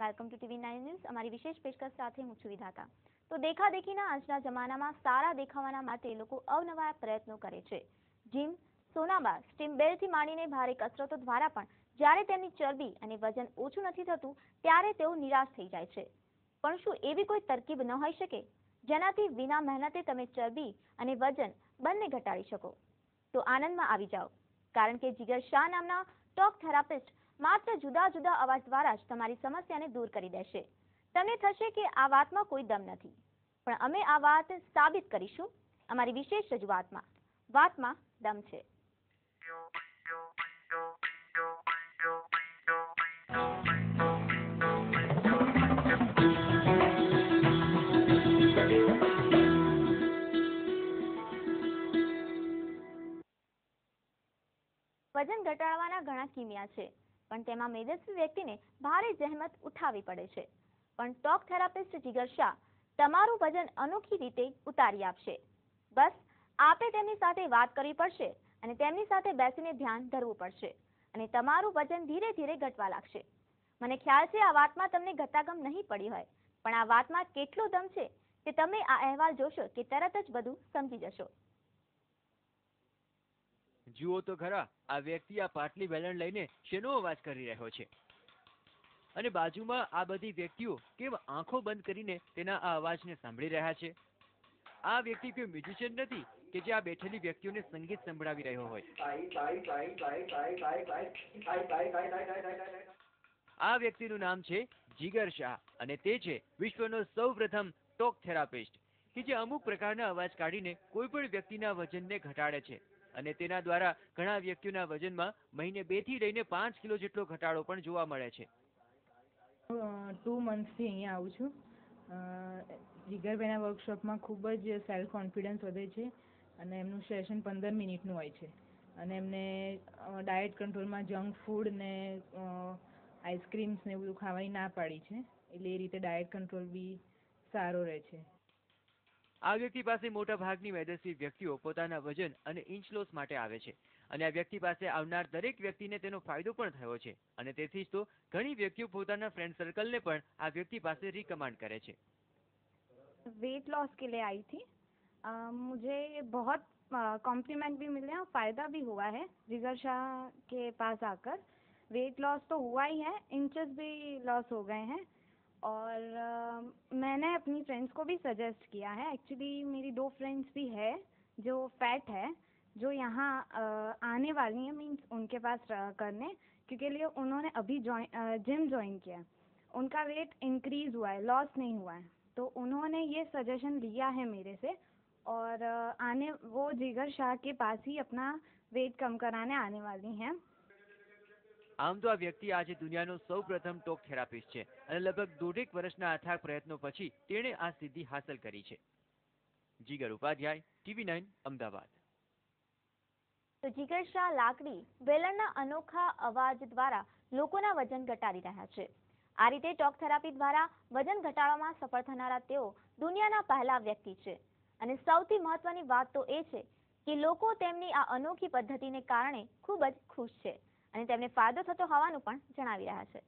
Welcome to TV9 news. અમારી વિશેષ પેશકશ સાથે હું છું વિધાતા। તો દેખાદેખીના આજના જમાનામાં સારા દેખાવાના માટે લોકો અવનવા પ્રયત્નો કરે છે। જીમ, સોનાબાર, સ્ટીમ બેલથી માંડીને ભારે કસરતો દ્વારા પણ જ્યારે તેમની ચરબી અને વજન ઓછું નથી થતું ત્યારે તેઓ નિરાશ થઈ જાય છે। પણ શું એવી કોઈ તરકીબ ન હોઈ શકે જેનાથી વિના મહેનતે તમે ચરબી અને વજન બંને ઘટાડી શકો? તો આનંદમાં આવી જાઓ, કારણ કે જીગર શાહ નામના ટોક થેરાપિસ્ટ માત્ર જુદા જુદા અવાજ દ્વારા જ તમારી સમસ્યાને દૂર કરી દેશે। તમને થશે કે આ વાતમાં કોઈ દમ નથી, પણ અમે આ વાત સાબિત કરીશું અમારી વિશેષ રજૂઆતમાં। વાતમાં દમ છે। વજન ઘટાડવાના ઘણા કિમિયા છે, પણ તેમાં મેદસ્વી વ્યક્તિને ભારે જહેમત ઉઠાવવી પડે છે। પણ ટોક થેરાપિસ્ટ જીગર શાહ તમારું વજન અનોખી રીતે ઉતારી આપશે। બસ આપે તેમની સાથે વાત કરવી પડશે અને તેમની સાથે બેસીને ધ્યાન ધરવું પડશે અને તમારું વજન ધીરે ધીરે ઘટવા લાગશે। મને ખ્યાલ છે આ વાતમાં તમને ગતાગમ નહીં પડી હોય, પણ આ વાતમાં કેટલો દમ છે તે તમે આ અહેવાલ જોશો કે તરત જ બધું સમજી જશો। જુઓ તો ખરા, આ વ્યક્તિ આ પાટલી વેલણ લઈને શેનો અવાજ કરી રહ્યો છે, અને બાજુમાં આ બધી વ્યક્તિઓ કેમ આંખો બંધ કરીને તેના આ અવાજને સાંભળી રહ્યા છે? આ વ્યક્તિ કોઈ મ્યુઝિશિયન નથી કે જે આ બેઠેલી વ્યક્તિઓને સંગીત સંભળાવી રહ્યો હોય। આ વ્યક્તિનું નામ છે જીગર શાહ અને તે છે વિશ્વનો સૌપ્રથમ ટોક થેરાપિસ્ટ કે જે અમુક પ્રકારના અવાજ કાઢીને કોઈ પણ વ્યક્તિના વજનને ઘટાડે છે અને તેના દ્વારા ઘણા વ્યક્તિઓના વજનમાં મહિને 2 થી લઈને 5 કિલો જેટલો ઘટાડો પણ જોવા મળે છે। 2 મંથથી અહીંયા આવું છું। જીગરભાઈના વર્કશોપમાં ખૂબ જ સેલ્ફ કોન્ફિડન્સ વધે છે અને એમનું સેશન 15 મિનિટનું હોય છે અને એમને ડાયટ કંટ્રોલમાં જંક ફૂડ ને આઈસ્ક્રીમ્સ ને બધું ખાવાની ના પાડી છે, એટલે એ રીતે ડાયટ કંટ્રોલ બી સારો રહે છે। આ વ્યક્તિ પાસે મોટા ભાગની મેદસ્વી વ્યક્તિઓ પોતાના વજન અને ઇંચ લોસ માટે આવે છે અને આ વ્યક્તિ પાસે આવનાર દરેક વ્યક્તિને તેનો ફાયદો પણ થયો છે અને તેથી જ તો ઘણી વ્યક્તિઓ પોતાના फ्रेंड सर्कल ने પણ આ વ્યક્તિ પાસે रिकमेंड करे છે। वेट लॉस के लिए आई थी। मुझे बहुत कॉम्प्लीमेंट भी मिले और फ़ायदा भी हुआ है जिगर शाह के पास आकर। वेट लॉस तो हुआ ही है, इंचेस भी लॉस हो गए हैं और मैंने अपनी फ्रेंड्स को भी सजेस्ट किया है। एक्चुअली मेरी 2 फ्रेंड्स भी है जो फैट है, जो यहाँ आने वाली हैं, मीन्स उनके पास करने, क्योंकि लिए उन्होंने अभी जिम ज्वाइन किया। उनका वेट इंक्रीज़ हुआ है, लॉस नहीं हुआ है, तो उन्होंने ये सजेशन लिया है मेरे से और वो जिगर शाह के पास ही अपना वेट कम कराने आने वाली हैं। આમ તો આ વ્યક્તિ આજે દુનિયાનો સૌપ્રથમ ટોક થેરાપિસ્ટ છે અને લગભગ 1.5 વર્ષના અથાગ પ્રયત્નો પછી તેણે આ સિદ્ધિ હાંસલ કરી છે। જીગર ઉપાધ્યાય, TV9 અમદાવાદ। તો જીગર શાહ લાકડી વેલણના અનોખા અવાજ દ્વારા લોકોના વજન ઘટાડી રહ્યા છે। આ રીતે ટોક થેરાપી દ્વારા વજન ઘટાડવામાં સફળ થનારા તેઓ દુનિયાના પહેલા વ્યક્તિ છે અને સૌથી મહત્વની વાત તો એ છે કે લોકો તેમની આ અનોખી પદ્ધતિને કારણે ખૂબ જ ખુશ છે અને તેમને ફાયદો થતો હોવાનું પણ જણાવી રહ્યા છે।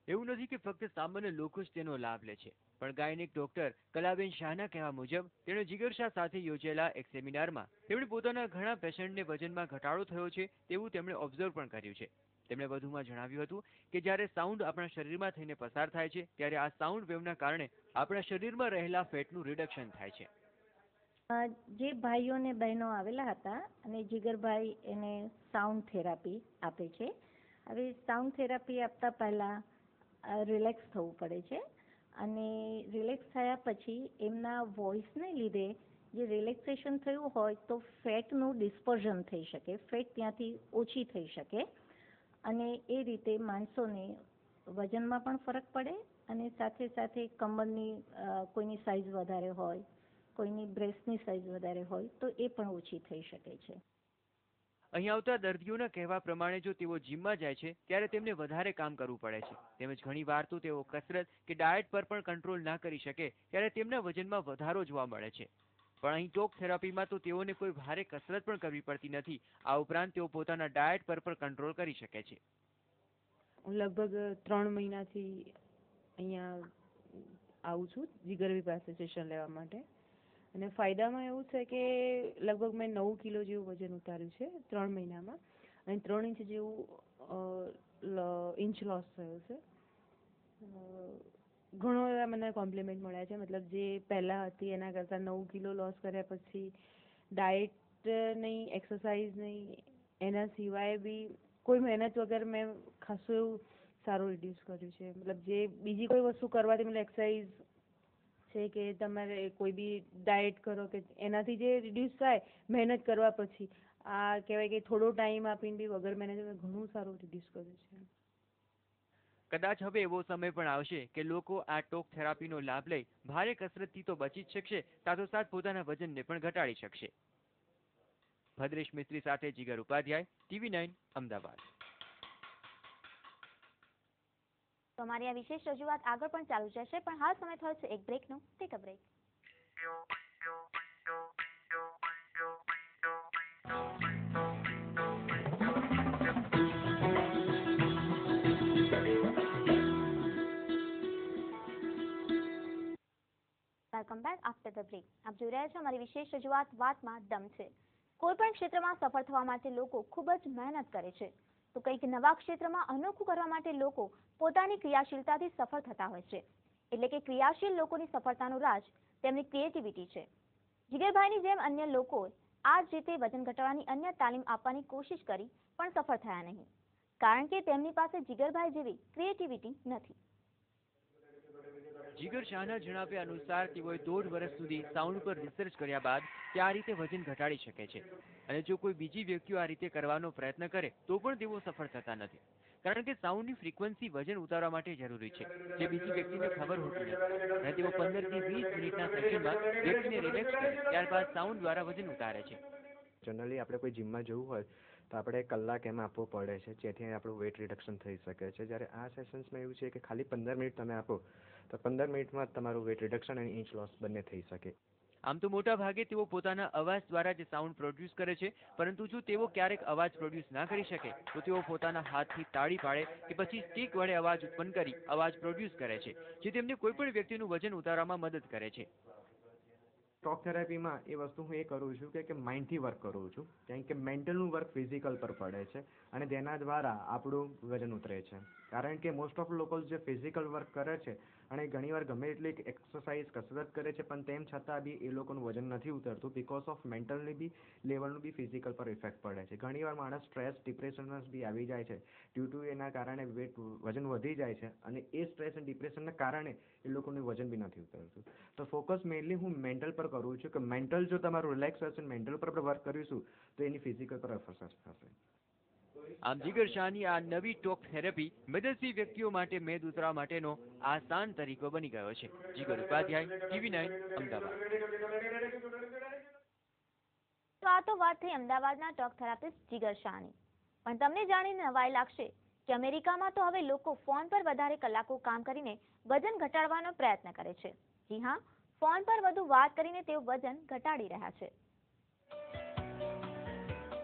એવું નથી કે ફક્ત સામાન્ય લોકો જ તેનો લાભ લે છે, પણ ગાયનિક ડોક્ટર કલાબેન શાહના કહેવા મુજબ તેણે જીગર શાહ સાથે યોજેલા એક સેમિનારમાં તેમણે પોતાના ઘણા પેશન્ટને વજનમાં ઘટાડો થયો છે તેવું તેમણે ઓબ્ઝર્વ પણ કર્યું છે। તેમણે વધુમાં જણાવ્યું હતું કે જ્યારે સાઉન્ડ આપણા શરીરમાં થઈને પસાર થાય છે ત્યારે આ સાઉન્ડ વેવના કારણે આપણા શરીરમાં રહેલા ફેટનું રિડક્શન થાય છે। જે ભાઈઓ ને બહેનો આવેલા હતા અને જીગરભાઈ એને સાઉન્ડ થેરાપી આપે છે। હવે સાઉન્ડ થેરાપી આપતા પહેલાં રિલેક્સ થવું પડે છે અને રિલેક્સ થયા પછી એમના વોઇસને લીધે જે રિલેક્સેશન થયું હોય તો ફેટનું ડિસ્પર્ઝન થઈ શકે, ફેટ ત્યાંથી ઓછી થઈ શકે અને એ રીતે માણસોને વજનમાં પણ ફરક પડે અને સાથે સાથે કમરની કોઈની સાઇઝ વધારે હોય, કોઈની બ્રેસ્ટની સાઇઝ વધારે હોય તો એ પણ ઓછી થઈ શકે છે। અહીં આવતા દર્દીઓના કહેવા પ્રમાણે જો તેઓ જીમમાં જાય છે ત્યારે તેમને વધારે કામ કરવું પડે છે, તેમજ ઘણી વાર તો તેઓ કસરત કે ડાયટ પર પણ કંટ્રોલ ના કરી શકે ત્યારે તેમના વજનમાં વધારો જોવા મળે છે। પણ અહીં ટોક થેરાપીમાં તો તેઓને કોઈ ભારે કસરત પણ કરવી પડતી નથી। આ ઉપરાંત તેઓ પોતાના ડાયટ પર પણ કંટ્રોલ કરી શકે છે। હું લગભગ 3 મહિનાથી અહીંયા આવું છું જીગરભાઈ પાસે સેશન લેવા માટે. અને ફાયદામાં એવું છે કે લગભગ મેં 9 કિલો જેવું વજન ઉતાર્યું છે 3 મહિનામાં, અને 3 ઇંચ જેવું ઇંચ લોસ થયો છે. ઘણો બધા મને કોમ્પ્લિમેન્ટ મળ્યા છે, મતલબ જે પહેલાં હતી એના કરતાં 9 કિલો લોસ કર્યા પછી ડાયટ નહીં, એક્સરસાઇઝ નહીં, એના સિવાય બી કોઈ મહેનત વગર મેં ખાસું એવું સારું રિડ્યુસ કર્યું છે. મતલબ જે બીજી કોઈ વસ્તુ કરવાથી મતલબ એક્સરસાઇઝ છે કે તમારે કોઈ બી ડાયટ કરો કે એનાથી જે રિડ્યુસ થાય મહેનત કરવા પછી, આ કહેવાય કે થોડો ટાઈમ આપીને બી વગર મહેનત ઘણું સારું રિડ્યુસ કર્યું છે. કદાચ હવે એવો સમય પણ આવશે કે લોકો આ ટોક થેરાપીનો લાભ લઈ ભારે કસરતથી તો બચી જ શકશે, સાથોસાથ પોતાના વજનને પણ ઘટાડી શકશે. ભદ્રેશ મિસ્ત્રી સાથે જીગર ઉપાધ્યાય, TV9 અમદાવાદ. તો અમારી આ વિશેષ રજૂઆત આગળ પણ ચાલુ જશે, પણ હાલ સમય થયો છે એક બ્રેકનો. Take a break. Welcome back after the break. આપ જોઈ રહ્યા છો અમારી વિશેષ રજૂઆત વાતમાં દમ છે. કોઈ પણ ક્ષેત્રમાં સફળ થવા માટે લોકો ખૂબ જ મહેનત કરે છે, તો કંઈક નવા ક્ષેત્રમાં અનોખું કરવા માટે લોકો પોતાની ક્રિયાશીલતાથી સફળ થતા હોય છે. એટલે કે ક્રિયાશીલ લોકોની સફળતાનું રાજ તેમની ક્રિએટિવિટી છે. જીગરભાઈની જેમ અન્ય લોકોએ આ જ રીતે વજન ઘટાડવાની અન્ય તાલીમ આપવાની કોશિશ કરી પણ સફળ થયા નહીં, કારણ કે તેમની પાસે જીગરભાઈ જેવી ક્રિએટિવિટી નથી. જીગર શાહના જણાવ્યા અનુસાર તેઓએ 1.5 વર્ષ સુધી સાઉન્ડ પર રિસર્ચ કર્યા બાદ તે આ રીતે વજન ઘટાડી શકે છે. અને જો કોઈ બીજી વ્યક્તિઓ આ રીતે કરવાનો પ્રયત્ન કરે તો પણ તેઓ સફળ થતા નથી, કારણ કે સાઉન્ડની ફ્રીક્વન્સી વજન ઉતારવા માટે જરૂરી છે, જે બીજી વ્યક્તિને ખબર હોતી નથી. અને તેઓ 15 થી 20 મિનિટના સેશનમાં વ્યક્તિને રિલેક્સ કરે ત્યારબાદ સાઉન્ડ દ્વારા વજન ઉતારે છે. જનરલી આપણે કોઈ જીમમાં જવું હોય તો આપણે કલાક એમાં આપવો પડે છે, જેથી આપણું વેઇટ રિડક્શન થઈ શકે છે. જ્યારે આ સેશન્સમાં એવું છે કે ખાલી 15 મિનિટ તમે આપો તો 15 મિનિટમાં તમારું વેઇટ રિડક્શન અને ઇંચ લોસ બંને થઈ શકે. આમ તો મોટા ભાગે તેઓ પોતાના અવાજ દ્વારા જ સાઉન્ડ પ્રોડ્યુસ કરે છે, પરંતુ જો તેઓ ક્યારેક અવાજ પ્રોડ્યુસ ના કરી શકે તો તેઓ પોતાના હાથથી તાળી પાડે કે પછી સ્ટીક વડે અવાજ ઉત્પન્ન કરી અવાજ પ્રોડ્યુસ કરે છે, જે તેમને કોઈ પણ વ્યક્તિનું વજન ઉતારવામાં મદદ કરે છે. ટોક થેરાપીમાં એ વસ્તુ હું એ કરું છું કે માઇન્ડથી વર્ક કરું છું, કારણ કે મેન્ટલનું વર્ક ફિઝિકલ પર પડે છે અને તેના દ્વારા આપણું વજન ઉતરે છે. કારણ કે મોસ્ટ ઓફ લોકો જે ફિઝિકલ વર્ક કરે છે અને ઘણીવાર ગમે એટલી એક્સરસાઇઝ કસરત કરે છે પણ તેમ છતાં બી એ લોકોનું વજન નથી ઉતરતું, બિકોઝ ઓફ મેન્ટલની બી લેવલનું બી ફિઝિકલ પર ઇફેક્ટ પડે છે. ઘણીવાર માણસ સ્ટ્રેસ ડિપ્રેશનમાં બી આવી જાય છે, ડ્યુ ટુ એના કારણે વજન વધી જાય છે અને એ સ્ટ્રેસ અને ડિપ્રેશનના કારણે એ લોકોનું વજન બી નથી ઉતરતું. તો ફોકસ મેઇનલી હું મેન્ટલ પર કરું છું કે મેન્ટલ જો તમારું રિલેક્સ હશે, મેન્ટલ પર વર્ક કરીશું તો એની ફિઝિકલ પર અસર થશે. આમ જીગર શાહની આ નવી ટોક થેરેપી મેદસ્વી વ્યક્તિઓ માટે મેદ ઉતરવા માટેનો આસાન તરીકો બની ગયો છે. જીગર ઉપાધ્યાય, TV9 અમદાવાદ. તો આ તો વાત થઈ અમદાવાદના ટોક થેરાપિસ્ટ જીગર શાહની. પણ તમને જાણીને નવાઈ લાગશે કે અમેરિકામાં તો હવે લોકો ફોન પર વધારે કલાકો કામ કરીને વજન ઘટાડવાનો પ્રયત્ન કરે છે. જી હા, ફોન પર વધુ વાત કરીને તેઓ વજન ઘટાડી રહ્યા છે.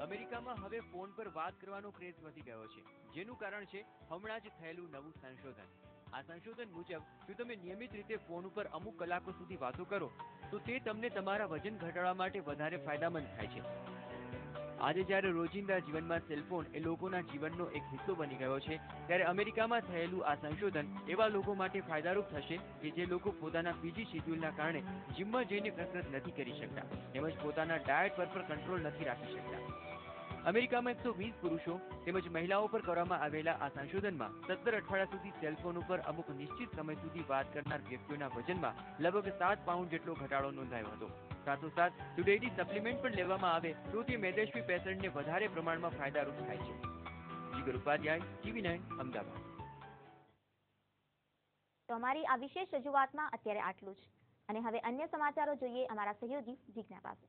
અમેરિકામાં હવે ફોન પર વાત કરવાનો ક્રેઝ વધી ગયો છે, જેનું કારણ છે હમણાં જ થયેલું નવું સંશોધન. આ સંશોધન મુજબ જો તમે નિયમિત રીતે ફોન ઉપર અમુક કલાકો સુધી વાતો કરો તો તે તમને તમારા વજન ઘટાડવા માટે વધારે ફાયદામંદ થાય છે. આજે જ્યારે રોજિંદા જીવનમાં સેલફોન એ લોકોના જીવનનો એક હિસ્સો બની ગયો છે, ત્યારે અમેરિકામાં થયેલું આ સંશોધન એવા લોકો માટે ફાયદારૂપ થશે કે જે લોકો પોતાના બીજી શેડ્યુલના કારણે જીમમાં જઈને કસરત નથી કરી શકતા, તેમજ પોતાના ડાયટ પર કંટ્રોલ નથી રાખી શકતા. અમેરિકામાં 120 પુરુષો તેમજ મહિલાઓ પર કરવામાં આવેલા આ સંશોધનમાં 17 અઠવાડિયા સુધી સેલફોન ઉપર અમુક નિશ્ચિત સમય સુધી વાત કરનાર વ્યક્તિઓના વજનમાં લગભગ 7 પાઉન્ડ જેટલો ઘટાડો નોંધાયો હતો. સાથોસાથ જો ડેઇલી સપ્લિમેન્ટ પણ લેવામાં આવે તો તે મેદસ્વી પેશન્ટને વધારે પ્રમાણમાં ફાયદારૂપ થાય છે. જીગર ઉપાધ્યાય, TV9 અમદાવાદ. તો અમારી આ વિશેષ રજૂઆતમાં અત્યારે આટલું જ, અને હવે અન્ય સમાચારો જોઈએ અમારા સહયોગી જીજ્ઞા પાસે.